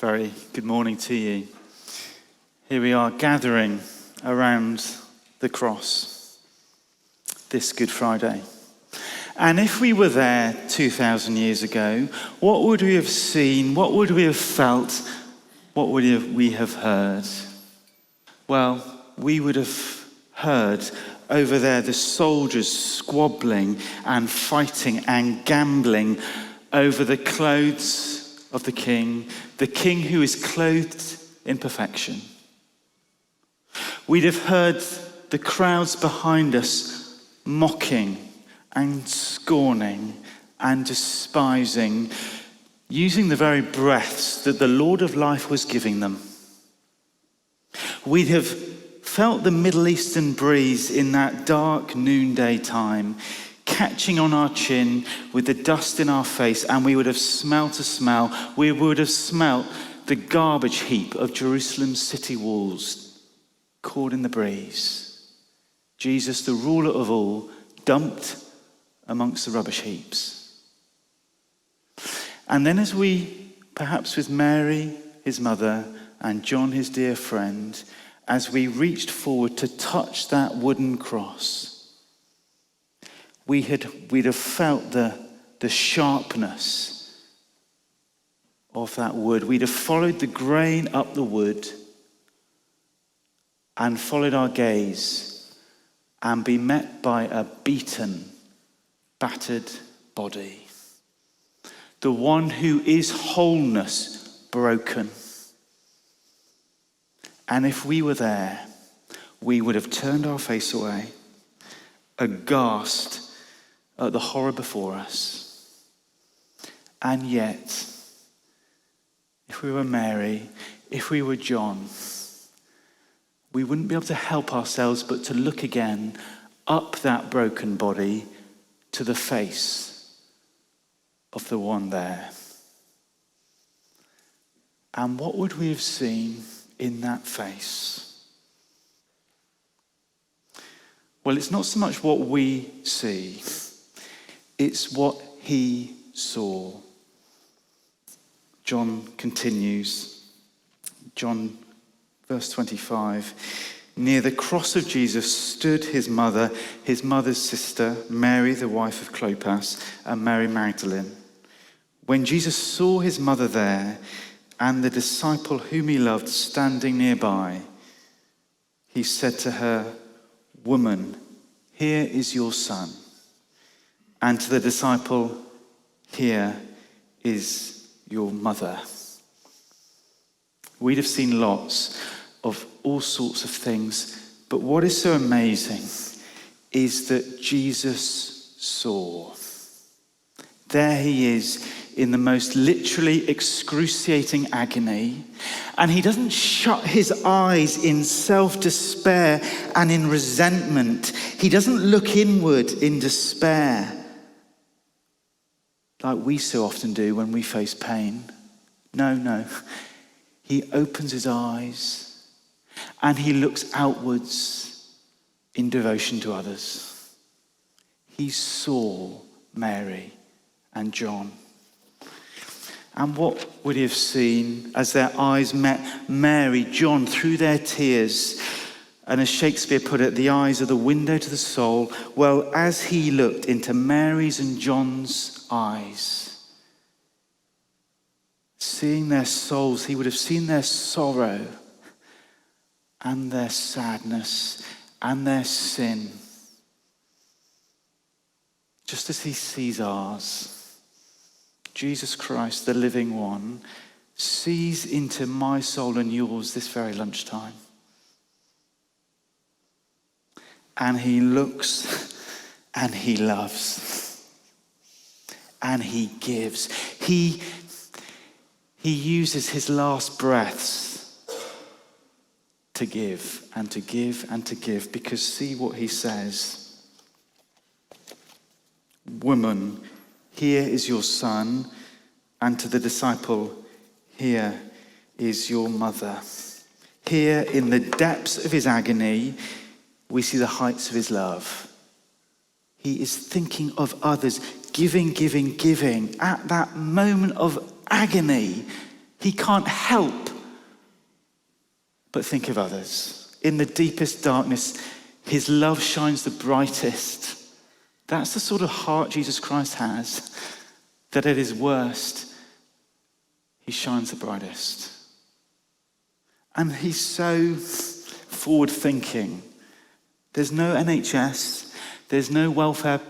Very good morning to you. Here we are gathering around the cross this Good Friday. And if we were there 2,000 years ago, what would we have seen? What would we have felt? What would we have heard? Well, we would have heard over there the soldiers squabbling and fighting and gambling over the clothes of the king who is clothed in perfection. We'd have heard the crowds behind us mocking and scorning and despising, using the very breaths that the Lord of life was giving them. We'd have felt the Middle Eastern breeze in that dark noonday time, catching on our chin with the dust in our face, and we would have smelt a smell. We would have smelt the garbage heap of Jerusalem's city walls caught in the breeze. Jesus, the ruler of all, dumped amongst the rubbish heaps. And then as we, perhaps with Mary, his mother, and John, his dear friend, as we reached forward to touch that wooden cross, we'd have felt the sharpness of that wood. We'd have followed the grain up the wood and followed our gaze and be met by a beaten, battered body. The one who is wholeness broken. And if we were there, we would have turned our face away, aghast at the horror before us. And yet, if we were Mary, if we were John, we wouldn't be able to help ourselves but to look again up that broken body to the face of the one there. And what would we have seen in that face? Well, it's not so much what we see, it's what he saw. John continues. John, verse 25. Near the cross of Jesus stood his mother's sister, Mary, the wife of Clopas, and Mary Magdalene. When Jesus saw his mother there and the disciple whom he loved standing nearby, he said to her, "Woman, here is your son." And to the disciple, "Here is your mother." We'd have seen lots of all sorts of things, but what is so amazing is that Jesus saw. There he is in the most literally excruciating agony, and he doesn't shut his eyes in self-despair and in resentment. He doesn't look inward in despair like we so often do when we face pain. No. He opens his eyes and he looks outwards in devotion to others. He saw Mary and John. And what would he have seen as their eyes met Mary, John, through their tears? And as Shakespeare put it, the eyes are the window to the soul. Well, as he looked into Mary's and John's eyes, seeing their souls, he would have seen their sorrow and their sadness and their sin, just as he sees ours. Jesus Christ, the living one, sees into my soul and yours this very lunchtime. And he looks and he loves and he gives. He uses his last breaths to give and to give and to give, because see what he says. "Woman, here is your son," and to the disciple, "Here is your mother." Here in the depths of his agony, we see the heights of his love. He is thinking of others, giving. At that moment of agony, He can't help but think of others. In the deepest darkness, his love shines the brightest. That's the sort of heart Jesus Christ has, that at his worst, he shines the brightest. And he's so forward-thinking. There's no NHS, there's no welfare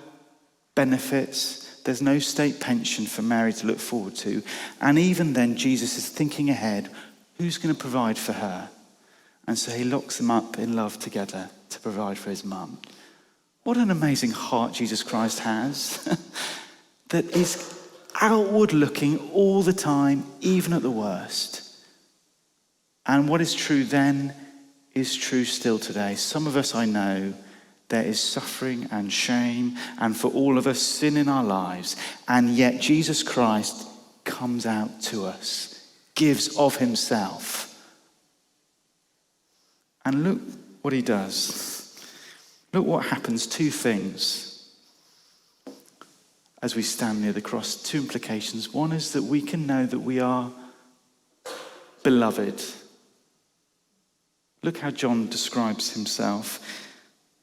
benefits, there's no state pension for Mary to look forward to. And even then, Jesus is thinking ahead, who's going to provide for her? And so he locks them up in love together to provide for his mum. What an amazing heart Jesus Christ has that is outward looking all the time, even at the worst. And what is true then is true still today. Some of us, I know, there is suffering and shame, and for all of us, sin in our lives. And yet Jesus Christ comes out to us, gives of himself. And look what he does. Look what happens. Two things as we stand near the cross. Two implications. One is that we can know that we are beloved. Look how John describes himself.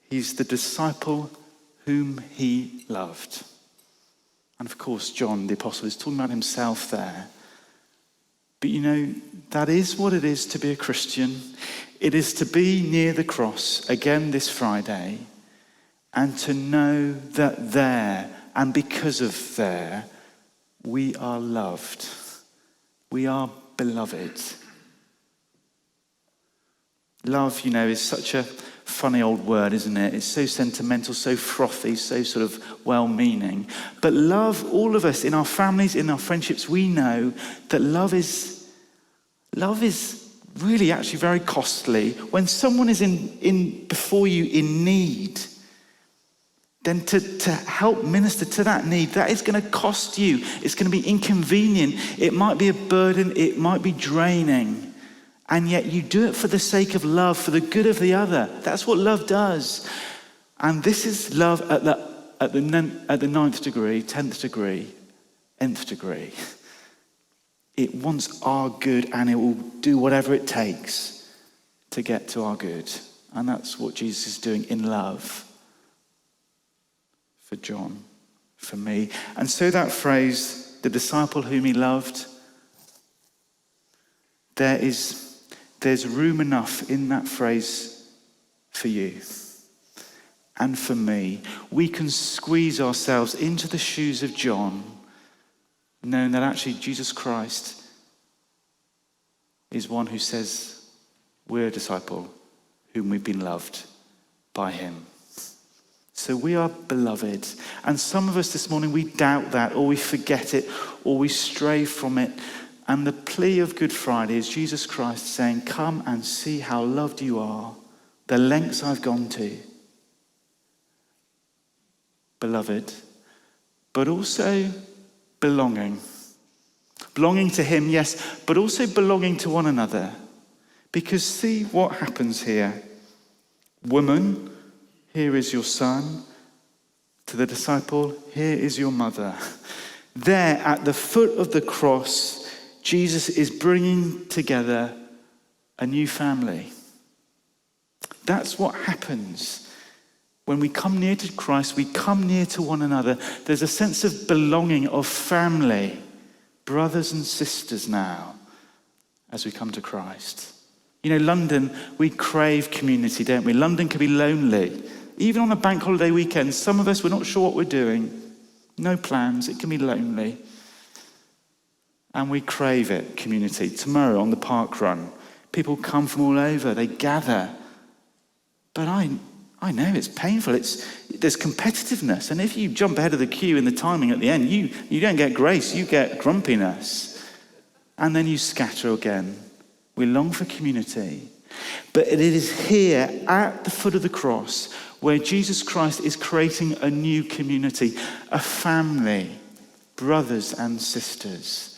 He's the disciple whom he loved. And of course, John, the apostle, is talking about himself there. But you know, that is what it is to be a Christian. It is to be near the cross again this Friday and to know that there, and because of there, we are loved. We are beloved. Love, you know, is such a funny old word, isn't it? It's so sentimental, so frothy, so sort of well-meaning. But love, all of us, in our families, in our friendships, we know that love is really actually very costly. When someone is in before you in need, then to help minister to that need, that is going to cost you. It's going to be inconvenient. It might be a burden. It might be draining. And yet you do it for the sake of love, for the good of the other. That's what love does. And this is love at the 9th degree, 10th degree, nth degree. It wants our good and it will do whatever it takes to get to our good. And that's what Jesus is doing in love for John, for me. And so that phrase, the disciple whom he loved, there's room enough in that phrase for you and for me. We can squeeze ourselves into the shoes of John, knowing that actually Jesus Christ is one who says we're a disciple whom we've been loved by him. So we are beloved. And some of us this morning, we doubt that, or we forget it, or we stray from it. And the plea of Good Friday is Jesus Christ saying, come and see how loved you are, the lengths I've gone to. Beloved, but also belonging. Belonging to him, yes, but also belonging to one another. Because see what happens here. Woman, here is your son. To the disciple, here is your mother. There at the foot of the cross, Jesus is bringing together a new family. That's what happens. When we come near to Christ, we come near to one another. There's a sense of belonging, of family, brothers and sisters now, as we come to Christ. You know, London, we crave community, don't we? London can be lonely. Even on a bank holiday weekend, some of us, we're not sure what we're doing. No plans, it can be lonely. And we crave it, community. Tomorrow on the park run, people come from all over, they gather. But I know it's painful. There's competitiveness. And if you jump ahead of the queue in the timing at the end, you don't get grace, you get grumpiness. And then you scatter again. We long for community. But it is here at the foot of the cross where Jesus Christ is creating a new community, a family, brothers and sisters.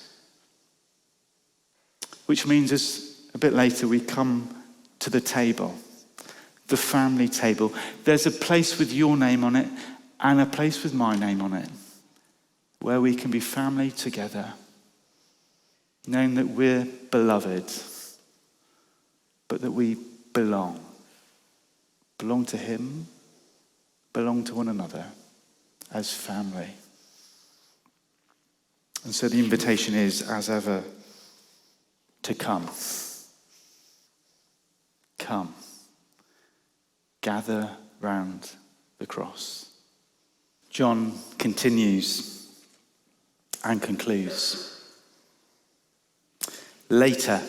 Which means as a bit later we come to the table, the family table. There's a place with your name on it and a place with my name on it, where we can be family together. knowing that we're beloved, but that we belong to him, belong to one another as family. And so the invitation is, as ever, to come. Come. Gather round the cross. John continues and concludes. Later,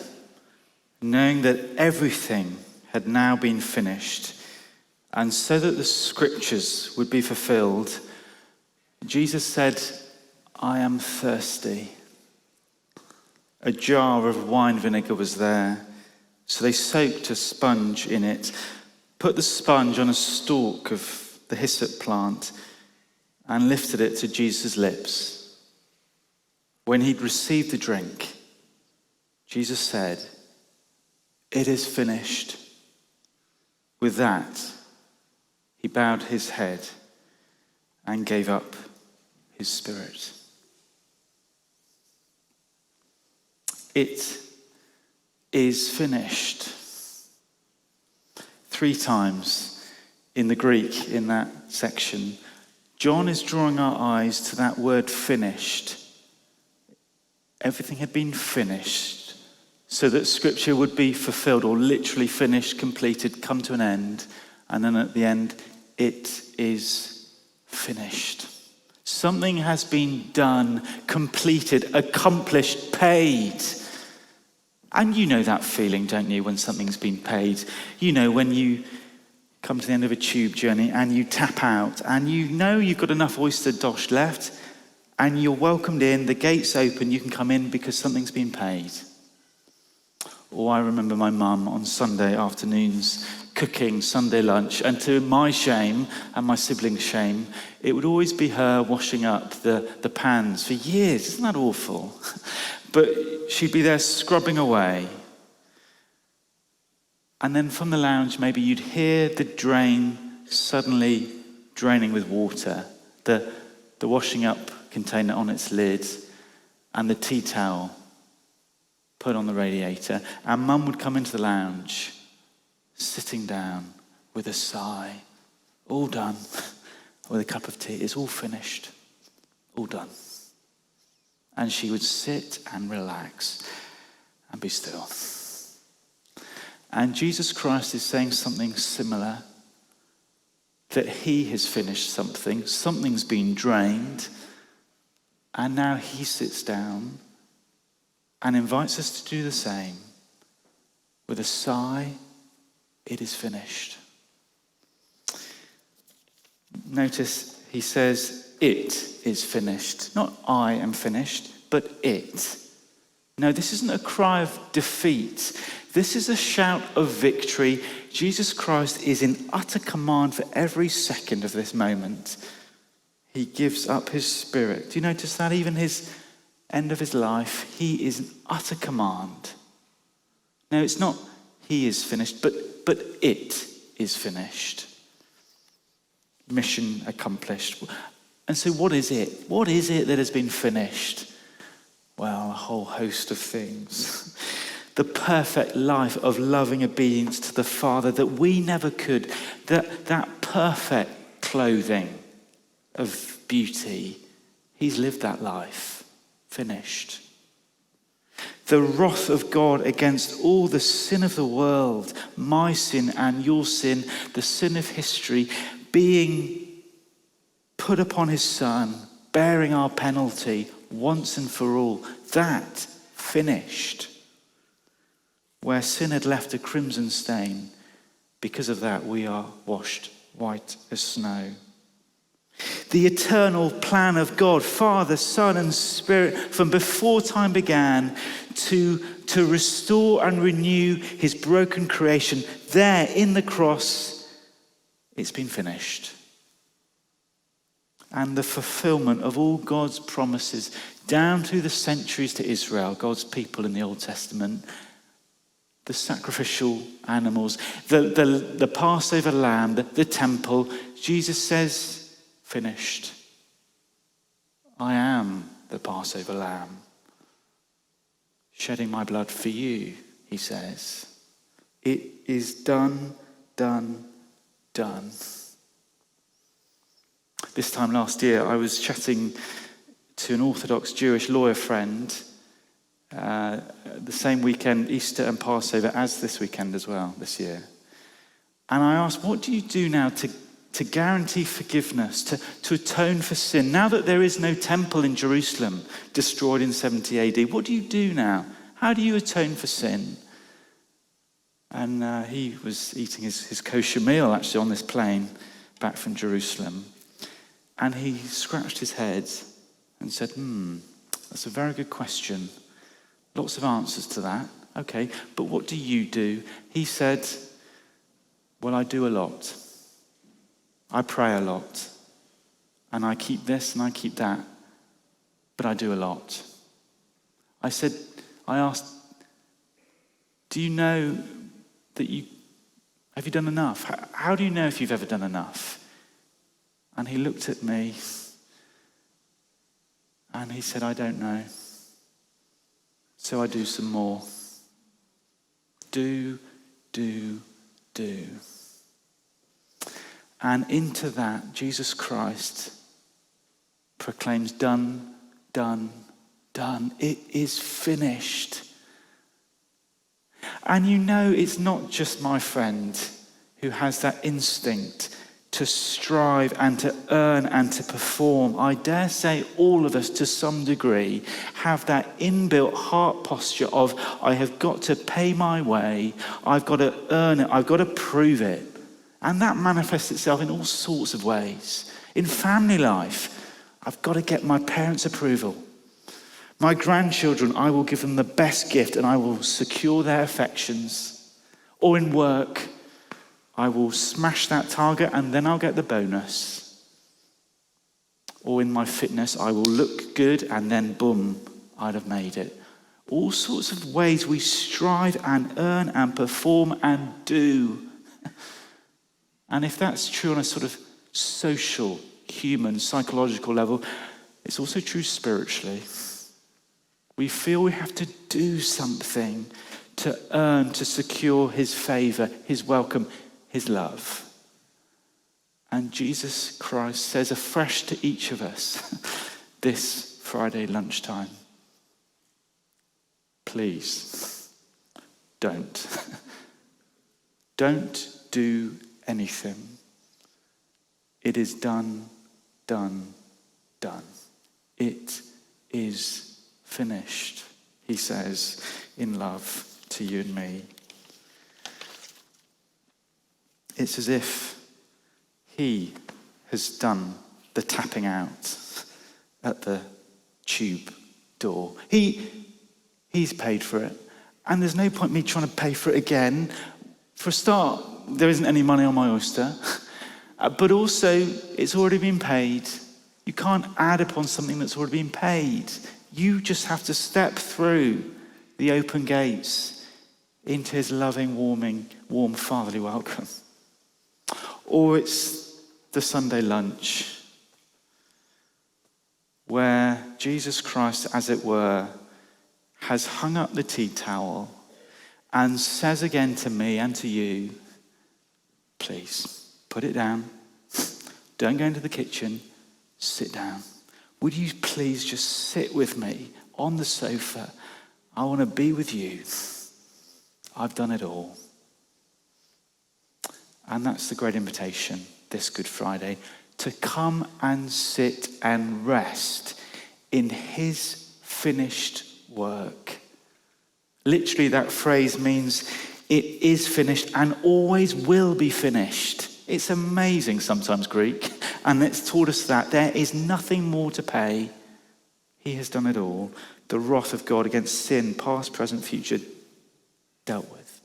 knowing that everything had now been finished, and so that the scriptures would be fulfilled, Jesus said, I am thirsty. A jar of wine vinegar was there, so they soaked a sponge in it, put the sponge on a stalk of the hyssop plant, and lifted it to Jesus' lips. When he'd received the drink, Jesus said, it is finished. With that, he bowed his head and gave up his spirit. It is finished. 3 times in the Greek in that section, John is drawing our eyes to that word finished. Everything had been finished so that scripture would be fulfilled, or literally finished, completed, come to an end. And then at the end, it is finished. Something has been done, completed, accomplished, paid. And you know that feeling, don't you, when something's been paid? You know when you come to the end of a tube journey and you tap out and you know you've got enough oyster dosh left and you're welcomed in, the gates open, you can come in because something's been paid. Or I remember my mum on Sunday afternoons cooking Sunday lunch, and to my shame and my siblings' shame, it would always be her washing up the pans for years. Isn't that awful? But she'd be there scrubbing away. And then from the lounge, maybe you'd hear the drain suddenly draining with water, the washing up container on its lid, and the tea towel put on the radiator. And Mum would come into the lounge, sitting down with a sigh, all done, with a cup of tea. It's all finished, all done. And she would sit and relax and be still. And Jesus Christ is saying something similar, that he has finished something, something's been drained, and now he sits down and invites us to do the same. With a sigh, it is finished. Notice he says, it is finished. Not I am finished, but it. No, this isn't a cry of defeat. This is a shout of victory. Jesus Christ is in utter command for every second of this moment. He gives up his spirit. Do you notice that? Even his end of his life, he is in utter command. No, it's not he is finished, but it is finished. Mission accomplished. And so what is it? What is it that has been finished? Well, a whole host of things. The perfect life of loving obedience to the Father that we never could. That perfect clothing of beauty. He's lived that life. Finished. The wrath of God against all the sin of the world, my sin and your sin, the sin of history, being put upon his Son, bearing our penalty once and for all. That finished. Where sin had left a crimson stain, because of that we are washed white as snow. The eternal plan of God, Father, Son, and Spirit, from before time began, to restore and renew his broken creation. There in the cross, it's been finished. And the fulfillment of all God's promises down through the centuries to Israel, God's people in the Old Testament, the sacrificial animals, the Passover lamb, the temple. Jesus says, finished. I am the Passover lamb. shedding my blood for you, he says. It is done, done, done. This time last year, I was chatting to an Orthodox Jewish lawyer friend the same weekend, Easter and Passover, as this weekend as well, this year. And I asked, what do you do now to guarantee forgiveness, to atone for sin? Now that there is no temple in Jerusalem destroyed in 70 AD, what do you do now? How do you atone for sin? And he was eating his kosher meal, actually, on this plane back from Jerusalem. And he scratched his head and said, that's a very good question. Lots of answers to that. Okay, but what do you do? He said, well, I do a lot. I pray a lot. And I keep this and I keep that. But I do a lot. I asked, do you know that have you done enough? How do you know if you've ever done enough? And he looked at me and he said, I don't know. So I do some more. Do. And into that, Jesus Christ proclaims, done, done, done. It is finished. And you know, it's not just my friend who has that instinct to strive and to earn and to perform. I dare say all of us, to some degree, have that inbuilt heart posture of, I have got to pay my way, I've got to earn it, I've got to prove it. And that manifests itself in all sorts of ways. In family life, I've got to get my parents' approval. My grandchildren, I will give them the best gift and I will secure their affections. Or in work, I will smash that target and then I'll get the bonus. Or in my fitness, I will look good and then boom, I'd have made it. All sorts of ways we strive and earn and perform and do. And if that's true on a sort of social, human, psychological level, it's also true spiritually. We feel we have to do something to earn, to secure his favor, his welcome, his love. And Jesus Christ says afresh to each of us this Friday lunchtime, please don't. Don't do anything. It is done, done, done. It is finished, he says in love to you and me. It's as if he has done the tapping out at the tube door. He's paid for it. And there's no point me trying to pay for it again. For a start, there isn't any money on my oyster. But also, it's already been paid. You can't add upon something that's already been paid. You just have to step through the open gates into his loving, warm fatherly welcome. Or it's the Sunday lunch where Jesus Christ, as it were, has hung up the tea towel and says again to me and to you, please, put it down. Don't go into the kitchen. Sit down. Would you please just sit with me on the sofa? I want to be with you. I've done it all. And that's the great invitation this Good Friday, to come and sit and rest in his finished work. Literally, that phrase means it is finished and always will be finished. It's amazing sometimes, Greek, and it's taught us that there is nothing more to pay. He has done it all. The wrath of God against sin, past, present, future, dealt with.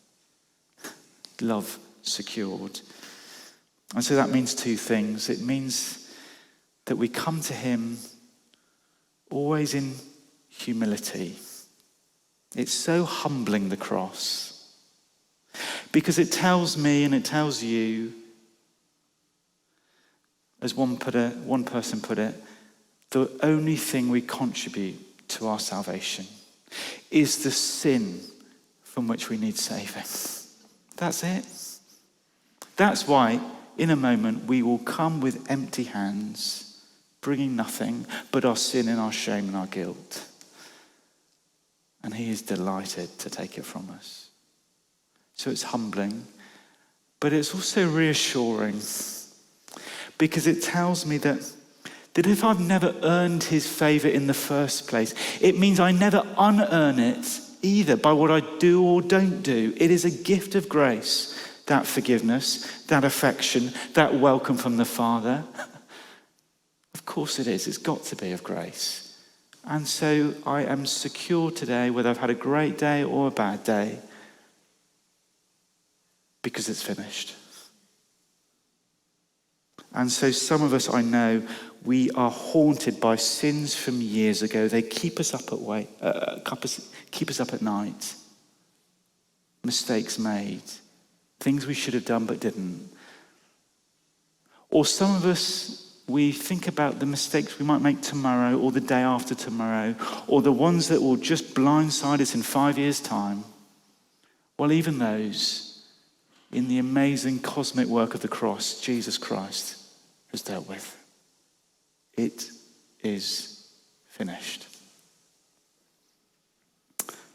Love secured. And so that means two things. It means that we come to him always in humility. It's so humbling, the cross, because it tells me and it tells you, as one person put it, the only thing we contribute to our salvation. is the sin from which we need saving. That's it. That's why, in a moment, we will come with empty hands, bringing nothing but our sin and our shame and our guilt. And he is delighted to take it from us. So it's humbling, but it's also reassuring, because it tells me that if I've never earned his favor in the first place, it means I never unearn it either by what I do or don't do. It is a gift of grace, that forgiveness, that affection, that welcome from the Father. Of course it is. It's got to be of grace. And so I am secure today, whether I've had a great day or a bad day, because it's finished. And so some of us, I know, we are haunted by sins from years ago. They keep us up keep us up at night. Mistakes made. Things we should have done but didn't. Or some of us, we think about the mistakes we might make tomorrow or the day after tomorrow, or the ones that will just blindside us in 5 years' time. Well, even those, in the amazing cosmic work of the cross, Jesus Christ has dealt with. It is finished.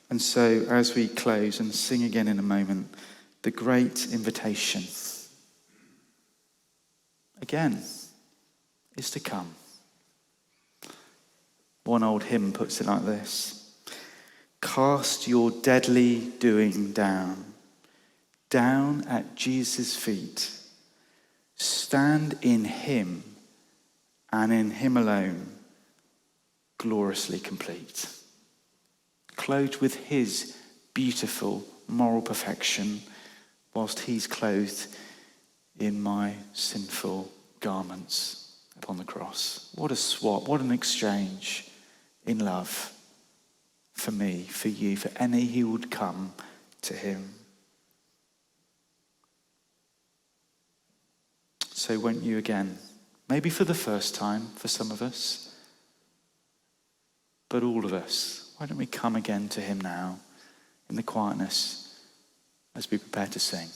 And so, as we close and sing again in a moment, the great invitation, again, is to come. One old hymn puts it like this: cast your deadly doing down at Jesus' feet. Stand in him, and in him alone, gloriously complete. Clothed with his beautiful moral perfection, whilst he's clothed in my sinful garments upon the cross. What a swap, what an exchange in love for me, for you, for any who would come to him. So won't you again, maybe for the first time for some of us, but all of us, why don't we come again to him now in the quietness as we prepare to sing?